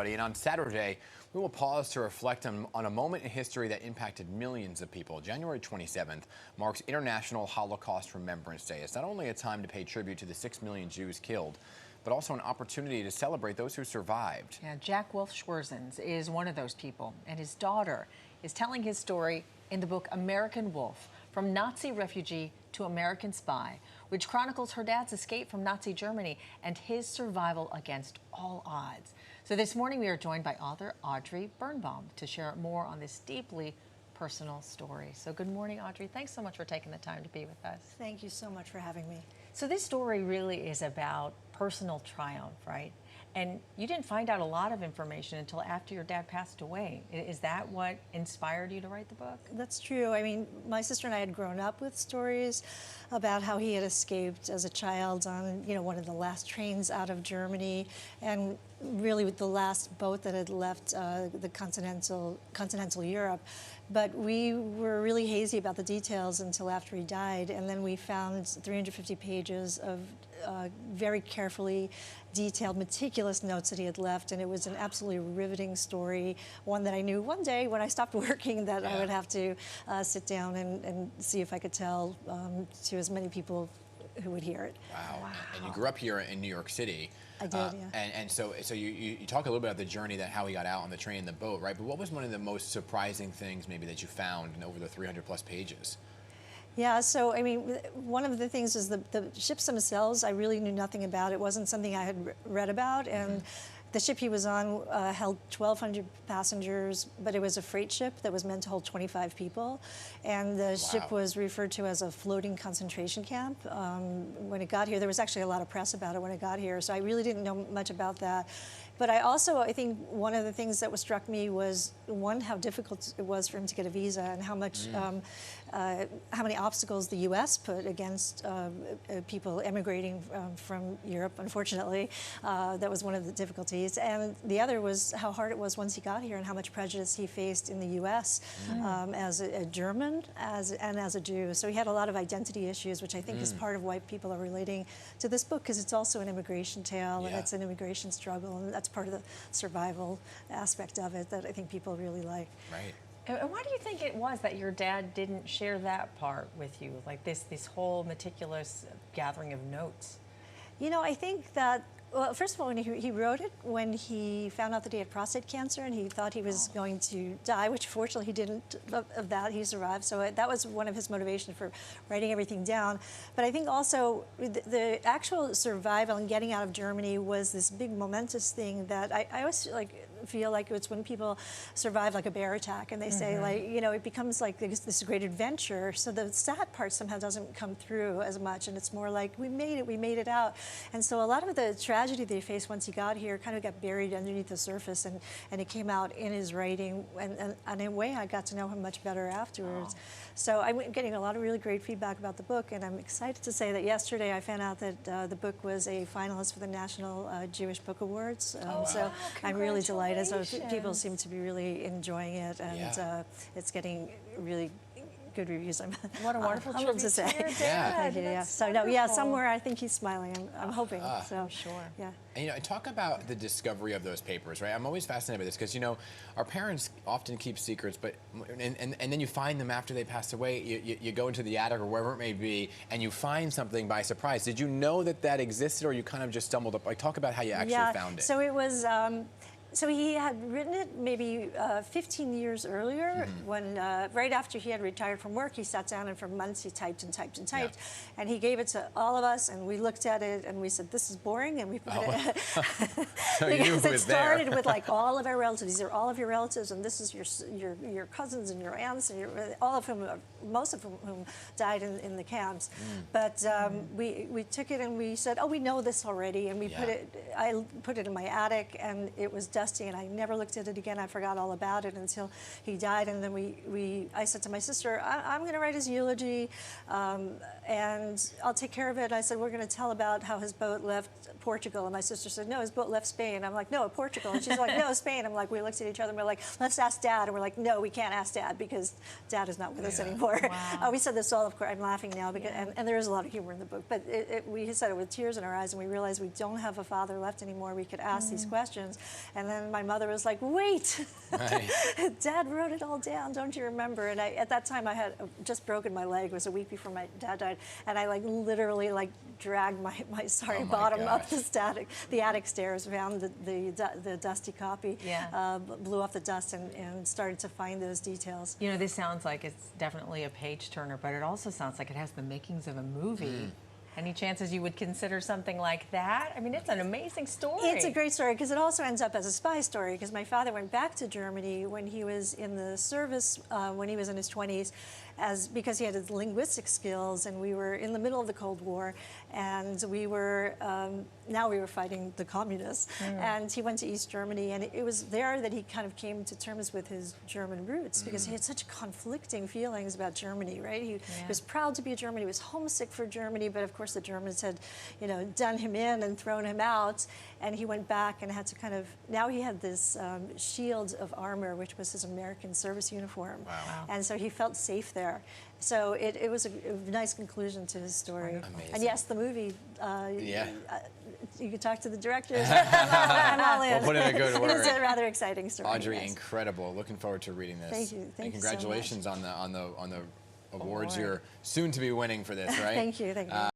And on Saturday, we will pause to reflect on a moment in history that impacted millions of people. January 27th marks International Holocaust Remembrance Day. It's not only a time to pay tribute to the 6 million Jews killed, but also an opportunity to celebrate those who survived. Yeah, Jack Wolf Schwerzens is one of those people, and his daughter is telling his story in the book American Wolf, From Nazi Refugee to American Spy, which chronicles her dad's escape from Nazi Germany and his survival against all odds. So this morning we are joined by author Audrey Birnbaum to share more on this deeply personal story. So good morning, Audrey. Thanks so much for taking the time to be with us. Thank you so much for having me. So this story really is about personal triumph, right? And you didn't find out a lot of information until after your dad passed away. Is that what inspired you to write the book? That's true. I mean, my sister and I had grown up with stories about how he had escaped as a child on, one of the last trains out of Germany, and really with the last boat that had left the continental Europe. But we were really hazy about the details until after he died, and then we found 350 pages of very carefully detailed, meticulous notes that he had left, and it was an absolutely riveting story, one that I knew one day when I stopped working that I would have to sit down and see if I could tell to as many people who would hear it. Wow. And you grew up here in New York City. I did, yeah. And so you talk a little bit about the journey, that how he got out on the train and the boat, right? But what was one of the most surprising things maybe that you found in over the 300 plus pages? Yeah, so I mean, one of the things is the ships themselves, I really knew nothing about. It wasn't something I had read about, and the ship he was on held 1,200 passengers, but it was a freight ship that was meant to hold 25 people, and the ship was referred to as a floating concentration camp. When it got here, there was actually a lot of press about it when it got here, so I really didn't know much about that. But I think one of the things that struck me was, one, how difficult it was for him to get a visa, and how much, how many obstacles the U.S. put against people emigrating from Europe, unfortunately. That was one of the difficulties. And the other was how hard it was once he got here, and how much prejudice he faced in the U.S. As a German and as a Jew. So he had a lot of identity issues, which I think is part of why people are relating to this book, because it's also an immigration tale, and it's an immigration struggle, and that's part of the survival aspect of it that I think people really like. Right. And why do you think it was that your dad didn't share that part with you, like this whole meticulous gathering of notes? I think that, well, first of all, when he wrote it when he found out that he had prostate cancer, and he thought he was going to die, which fortunately he didn't. Of that, he survived. So that was one of his motivations for writing everything down. But I think also the actual survival and getting out of Germany was this big momentous thing that I always feel like it's when people survive like a bear attack, and they say it becomes like this great adventure. So the sad part somehow doesn't come through as much, and it's more like we made it out. And so a lot of the tragedy they faced once he got here kind of got buried underneath the surface, and it came out in his writing, and in a way I got to know him much better afterwards. So I'm getting a lot of really great feedback about the book, and I'm excited to say that yesterday I found out that the book was a finalist for the National Jewish Book Awards. So I'm really delighted. So people seem to be really enjoying it, and it's getting really good reviews. What a wonderful tribute to say. So somewhere I think he's smiling. I'm hoping. So I'm sure. Yeah. And talk about the discovery of those papers, right? I'm always fascinated by this because our parents often keep secrets, but and then you find them after they pass away. You go into the attic or wherever it may be, and you find something by surprise. Did you know that existed, or you kind of just stumbled up? Like, talk about how you actually found it. So it was. So he had written it maybe 15 years earlier, when right after he had retired from work, he sat down and for months he typed and typed and typed, and he gave it to all of us, and we looked at it and we said, "This is boring," and we put it. So because it started with like all of our relatives. These are all of your relatives, and this is your cousins and your aunts, and all of whom, most of whom died in the camps. But we took it and we said, "Oh, we know this already," and we put it. I put it in my attic, and it was dusty, and I never looked at it again. I forgot all about it until he died, and then I said to my sister, I'm going to write his eulogy, and I'll take care of it. I said, we're going to tell about how his boat left Portugal, and my sister said, no, his boat left Spain. I'm like, no, Portugal. And she's like, no, Spain. I'm like, we looked at each other and we're like, let's ask Dad. And we're like, no, we can't ask Dad because Dad is not with us anymore. Wow. We said this all, of course, I'm laughing now, because, and there is a lot of humor in the book, but we said it with tears in our eyes, and we realized we don't have a father left anymore. We could ask these questions. And then my mother was like, wait, Right. Dad wrote it all down, don't you remember? And at that time I had just broken my leg. It was a week before my dad died, and I literally dragged my Oh my bottom up gosh. the attic stairs, found the dusty copy, Yeah. blew off the dust, and started to find those details. You know, this sounds like it's definitely a page turner, but it also sounds like it has the makings of a movie. Any chances you would consider something like that? I mean, it's an amazing story. It's a great story because it also ends up as a spy story, because my father went back to Germany when he was in the service, when he was in his 20s, because he had his linguistic skills, and we were in the middle of the Cold War, and we were now we were fighting the communists, and he went to East Germany, and it was there that he kind of came to terms with his German roots, because he had such conflicting feelings about Germany, right? He was proud to be a German, he was homesick for Germany, but of course the Germans had, done him in and thrown him out, and he went back and had to now he had this shield of armor, which was his American service uniform. Wow. And so he felt safe there. So it was a nice conclusion to his story. Amazing. And yes, the movie, Yeah. you could talk to the directors. I'm all in. We'll put in a good It was word. a rather exciting story. Audrey, yes. incredible. Looking forward to reading this. Thank you. And Thank you so congratulations much. on the awards Award. you're soon to be winning for this, right? Thank you. Thank you.